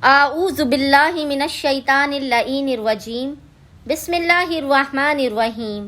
اعوذ باللہ من الشیطان اللعین الرجیم بسم اللہ الرحمن الرحیم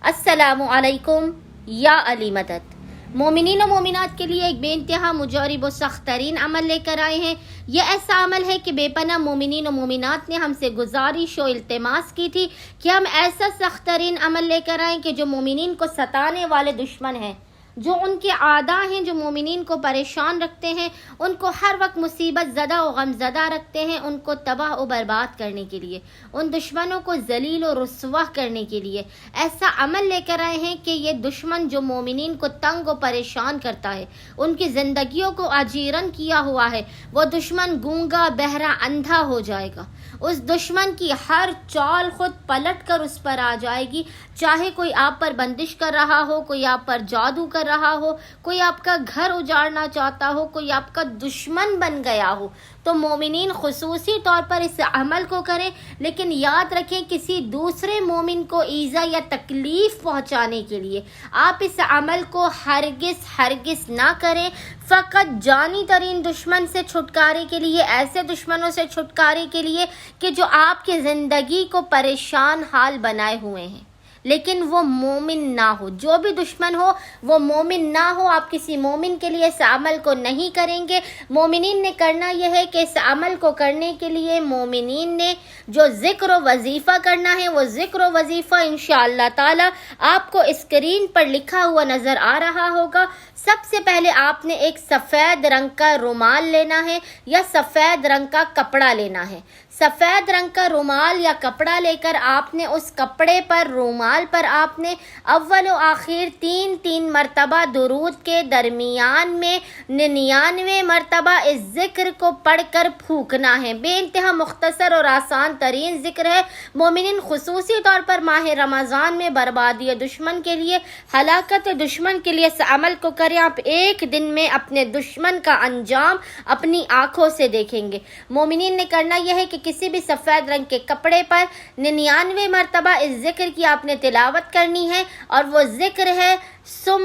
السلام علیکم یا علی مدد۔ مومنین و مومنات کے لیے ایک بے انتہا مجرب و سخت ترین عمل لے کر آئے ہیں۔ یہ ایسا عمل ہے کہ بے پناہ مومنین و مومنات نے ہم سے گزارش و التماس کی تھی کہ ہم ایسا سخت ترین عمل لے کر آئیں کہ جو مومنین کو ستانے والے دشمن ہیں، جو ان کے اعداء ہیں، جو مومنین کو پریشان رکھتے ہیں، ان کو ہر وقت مصیبت زدہ و غم زدہ رکھتے ہیں، ان کو تباہ و برباد کرنے کے لیے، ان دشمنوں کو ذلیل و رسوا کرنے کے لیے ایسا عمل لے کر آئے ہیں کہ یہ دشمن جو مومنین کو تنگ و پریشان کرتا ہے، ان کی زندگیوں کو اجیرن کیا ہوا ہے، وہ دشمن گونگا بہرا اندھا ہو جائے گا۔ اس دشمن کی ہر چال خود پلٹ کر اس پر آ جائے گی، چاہے کوئی آپ پر بندش کر رہا ہو، کوئی آپ پر جادو کر رہا ہو، کوئی آپ کا گھر اجاڑنا چاہتا ہو، کوئی آپ کا دشمن بن گیا ہو۔ تو مومنین خصوصی طور پر اس عمل کو کریں، لیکن یاد رکھیں کسی دوسرے مومن کو ایذا یا تکلیف پہنچانے کے لیے آپ اس عمل کو ہرگز نہ کریں۔ فقط جانی ترین دشمن سے چھٹکارے کے لیے، ایسے دشمنوں سے چھٹکارے کے لیے کہ جو آپ کی زندگی کو پریشان حال بنائے ہوئے ہیں، لیکن وہ مومن نہ ہو۔ جو بھی دشمن ہو وہ مومن نہ ہو۔ آپ کسی مومن کے لیے اس عمل کو نہیں کریں گے۔ مومنین نے کرنا یہ ہے کہ اس عمل کو کرنے کے لیے مومنین نے جو ذکر و وظیفہ کرنا ہے، وہ ذکر و وظیفہ انشاءاللہ تعالی آپ کو اسکرین پر لکھا ہوا نظر آ رہا ہوگا۔ سب سے پہلے آپ نے ایک سفید رنگ کا رومال لینا ہے یا سفید رنگ کا کپڑا لینا ہے۔ سفید رنگ کا رومال یا کپڑا لے کر آپ نے اس کپڑے پر، رومال پر آپ نے اول و آخر 3 مرتبہ درود کے درمیان میں 99 مرتبہ اس ذکر کو پڑھ کر پھونکنا ہے۔ بے انتہا مختصر اور آسان ترین ذکر ہے۔ مومنین خصوصی طور پر ماہ رمضان میں بربادی دشمن کے لیے، ہلاکت دشمن کے لیے اس عمل کو کریں۔ آپ ایک دن میں اپنے دشمن کا انجام اپنی آنکھوں سے دیکھیں گے۔ مومنین نے کرنا یہ ہے کہ کسی بھی سفید رنگ کے کپڑے پر 99 مرتبہ اس ذکر کی آپ نے تلاوت کرنی ہے، اور وہ ذکر ہے صم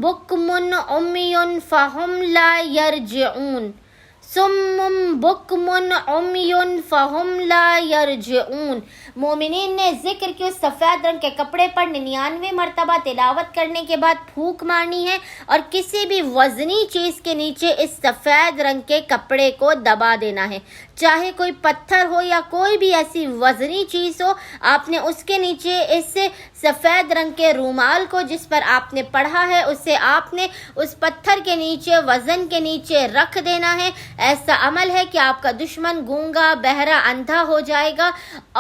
بکم عمی فہم لا یرجعون۔ صم بکم عمی فہم لا یرجعون۔ مومنین نے ذکر کے اس سفید رنگ کے کپڑے پر 99 مرتبہ تلاوت کرنے کے بعد پھونک مارنی ہے، اور کسی بھی وزنی چیز کے نیچے اس سفید رنگ کے کپڑے کو دبا دینا ہے، چاہے کوئی پتھر ہو یا کوئی بھی ایسی وزنی چیز ہو۔ آپ نے اس کے نیچے اس سفید رنگ کے رومال کو جس پر آپ نے پڑھا ہے، اسے آپ نے اس پتھر کے نیچے، وزن کے نیچے رکھ دینا ہے۔ ایسا عمل ہے کہ آپ کا دشمن گونگا بہرا اندھا ہو جائے گا،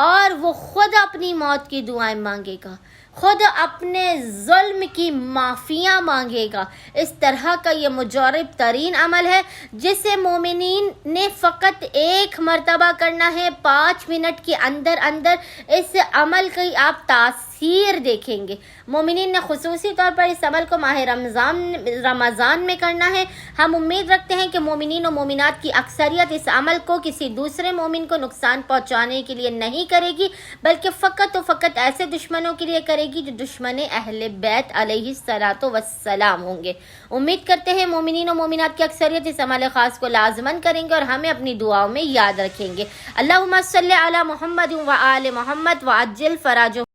اور وہ خود اپنی موت کی دعائیں مانگے گا، خود اپنے ظلم کی معافیاں مانگے گا۔ اس طرح کا یہ مجرب ترین عمل ہے جسے مومنین نے فقط ایک مرتبہ کرنا ہے۔ 5 منٹ کے اندر اس عمل کی آپ تاثیر دیکھیں گے۔ مومنین نے خصوصی طور پر اس عمل کو ماہ رمضان میں کرنا ہے۔ ہم امید رکھتے ہیں کہ مومنین و مومنات کی اکثریت اس عمل کو کسی دوسرے مومن کو نقصان پہنچانے کے لیے نہیں کرے گی، بلکہ فقط و فقط ایسے دشمنوں کے لیے کرے گی جو دشمن اہل بیت علیہ الصلاۃ والسلام ہوں گے۔ امید کرتے ہیں مومنین و مومنات کی اکثریت اس عمل خاص کو لازماً کریں گے اور ہمیں اپنی دعاؤں میں یاد رکھیں گے۔ اللہم صلی علی محمد و آل محمد وعجل فرجہ۔